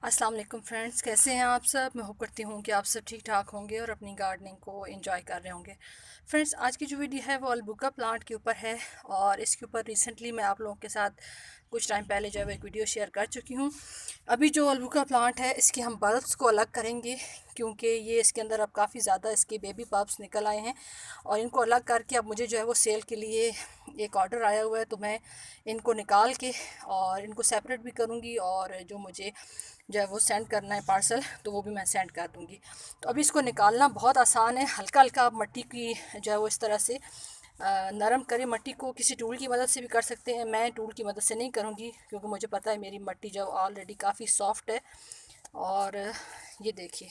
अस्सलाम वालेकुम फ्रेंड्स, कैसे हैं आप सब। मैं होप करती हूँ कि आप सब ठीक ठाक होंगे और अपनी गार्डनिंग को एंजॉय कर रहे होंगे। फ्रेंड्स, आज की जो वीडियो है वो अलबुका प्लांट के ऊपर है और इसके ऊपर रिसेंटली मैं आप लोगों के साथ कुछ टाइम पहले जो है एक वीडियो शेयर कर चुकी हूँ। अभी जो अलबुका प्लांट है इसके हम बल्ब्स को अलग करेंगे क्योंकि ये इसके अंदर अब काफ़ी ज़्यादा इसके बेबी बल्ब्स निकल आए हैं और इनको अलग करके अब मुझे जो है वो सेल के लिए एक ऑर्डर आया हुआ है। तो मैं इनको निकाल के और इनको सेपरेट भी करूँगी और जो मुझे जो है वो सेंड करना है पार्सल तो वो भी मैं सेंड कर दूँगी। तो अभी इसको निकालना बहुत आसान है। हल्का हल्का आप मिट्टी की जो है वो इस तरह से नरम करें। मिट्टी को किसी टूल की मदद से भी कर सकते हैं, मैं टूल की मदद से नहीं करूँगी क्योंकि मुझे पता है मेरी मिट्टी जो ऑलरेडी काफ़ी सॉफ्ट है। और ये देखिए,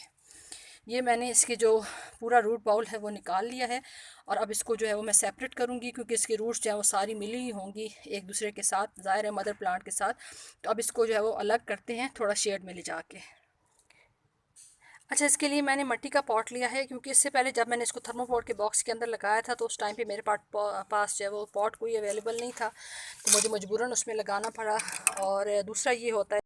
ये मैंने इसके जो पूरा रूट बाउल है वो निकाल लिया है और अब इसको जो है वो मैं सेपरेट करूँगी क्योंकि इसकी रूट्स जो है वो सारी मिली ही होंगी एक दूसरे के साथ, ज़ाहिर है मदर प्लांट के साथ। तो अब इसको जो है वो अलग करते हैं थोड़ा शेड में ले जाके। अच्छा, इसके लिए मैंने मिट्टी का पॉट लिया है क्योंकि इससे पहले जब मैंने इसको थर्मोकोल के बॉक्स के अंदर लगाया था तो उस टाइम पे मेरे पास जो है वो पॉट कोई अवेलेबल नहीं था, तो मुझे मजबूरन उसमें लगाना पड़ा। और दूसरा ये होता है,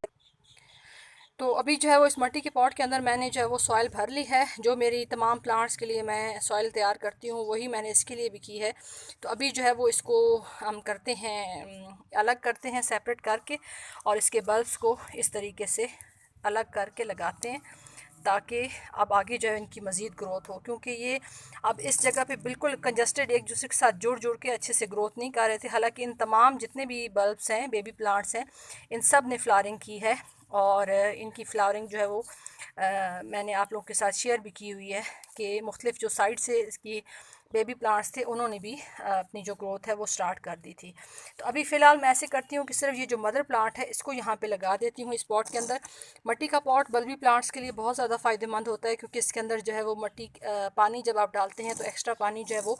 तो अभी जो है वो इस मिट्टी के पॉट के अंदर मैंने जो है वो सॉइल भर ली है। जो मेरी तमाम प्लांट्स के लिए मैं सॉइल तैयार करती हूँ वही मैंने इसके लिए भी की है। तो अभी जो है वो इसको हम करते हैं, अलग करते हैं सेपरेट करके और इसके बल्ब्स को इस तरीके से अलग करके लगाते हैं ताकि अब आगे जो है इनकी मज़ीद ग्रोथ हो। क्योंकि ये अब इस जगह पे बिल्कुल कंजस्टेड एक दूसरे के साथ जुड़ जुड़ के अच्छे से ग्रोथ नहीं कर रहे थे। हालांकि इन तमाम जितने भी बल्ब्स हैं, बेबी प्लांट्स हैं, इन सब ने फ्लावरिंग की है और इनकी फ्लावरिंग जो है वो मैंने आप लोगों के साथ शेयर भी की हुई है कि मुख्तलिफ जो साइड से इसकी बेबी प्लांट्स थे उन्होंने भी अपनी जो ग्रोथ है वो स्टार्ट कर दी थी। तो अभी फ़िलहाल मैं ऐसे करती हूँ कि सिर्फ ये जो मदर प्लांट है इसको यहाँ पे लगा देती हूँ इस पॉट के अंदर। मिट्टी का पॉट बल्बी प्लांट्स के लिए बहुत ज़्यादा फ़ायदेमंद होता है क्योंकि इसके अंदर जो है वो मिट्टी पानी जब आप डालते हैं तो एक्स्ट्रा पानी जो है वो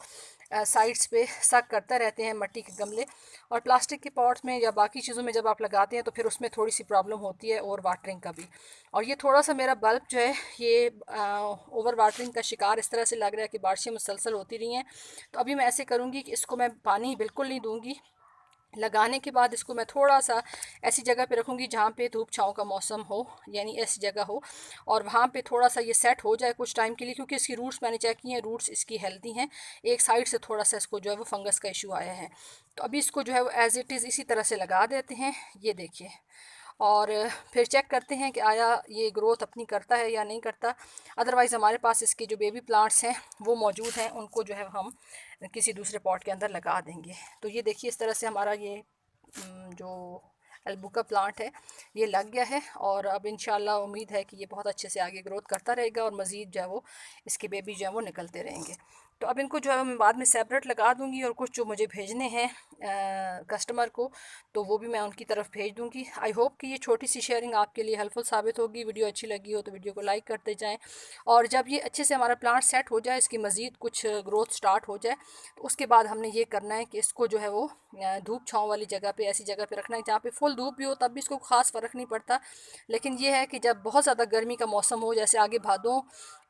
साइड्स पे सक करते रहते हैं मिट्टी के गमले। और प्लास्टिक के पॉट्स में या बाकी चीज़ों में जब आप लगाते हैं तो फिर उसमें थोड़ी सी प्रॉब्लम होती है और वाटरिंग का भी। और ये थोड़ा सा मेरा बल्ब जो है ये ओवर वाटरिंग का शिकार इस तरह से लग रहा है कि बारिशें मुसलसल होती रही हैं। तो अभी मैं ऐसे करूँगी कि इसको मैं पानी बिल्कुल नहीं दूँगी। लगाने के बाद इसको मैं थोड़ा सा ऐसी जगह पे रखूँगी जहाँ पे धूप छाँव का मौसम हो, यानी ऐसी जगह हो और वहाँ पे थोड़ा सा ये सेट हो जाए कुछ टाइम के लिए। क्योंकि इसकी रूट्स मैंने चेक की हैं, रूट्स इसकी हेल्दी हैं। एक साइड से थोड़ा सा इसको जो है वो फंगस का इशू आया है। तो अभी इसको जो है वो एज़ इट इज़ इसी तरह से लगा देते हैं, ये देखिए। और फिर चेक करते हैं कि आया ये ग्रोथ अपनी करता है या नहीं करता। अदरवाइज़ हमारे पास इसके जो बेबी प्लांट्स हैं वो मौजूद हैं, उनको जो है हम किसी दूसरे पॉट के अंदर लगा देंगे। तो ये देखिए, इस तरह से हमारा ये जो अलबुका प्लांट है ये लग गया है और अब इंशाल्लाह उम्मीद है कि ये बहुत अच्छे से आगे ग्रोथ करता रहेगा और मज़ीद जो है वो इसके बेबी जो है वो निकलते रहेंगे। तो अब इनको जो है मैं बाद में सेपरेट लगा दूंगी और कुछ जो मुझे भेजने हैं कस्टमर को तो वो भी मैं उनकी तरफ भेज दूंगी। आई होप कि ये छोटी सी शेयरिंग आपके लिए हेल्पफुल साबित होगी। वीडियो अच्छी लगी हो तो वीडियो को लाइक करते जाएं और जब ये अच्छे से हमारा प्लांट सेट हो जाए, इसकी मज़ीद कुछ ग्रोथ स्टार्ट हो जाए, तो उसके बाद हमने ये करना है कि इसको जो है वो धूप छाँव वाली जगह पे, ऐसी जगह पे रखना है जहाँ पे फुल धूप भी हो, तब भी इसको ख़ास फ़र्क नहीं पड़ता। लेकिन ये है कि जब बहुत ज़्यादा गर्मी का मौसम हो, जैसे आगे भादों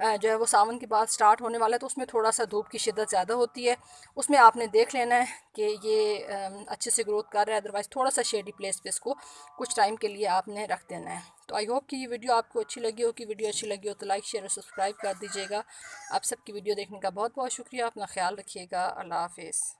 जो है वो सावन के बाद स्टार्ट होने वाला है, तो उसमें थोड़ा सा धूप की शिद्दत ज़्यादा होती है। उसमें आपने देख लेना है कि ये अच्छे से ग्रोथ कर रहा है। अदरवाइज़ थोड़ा सा शेडी प्लेस पे इसको कुछ टाइम के लिए आपने रख देना है। तो आई होप कि ये वीडियो आपको अच्छी लगी हो। कि वीडियो अच्छी लगी हो तो लाइक शेयर और सब्सक्राइब कर दीजिएगा। आप सबकी वीडियो देखने का बहुत बहुत शुक्रिया। अपना ख्याल रखिएगा। अल्लाह हाफिज़।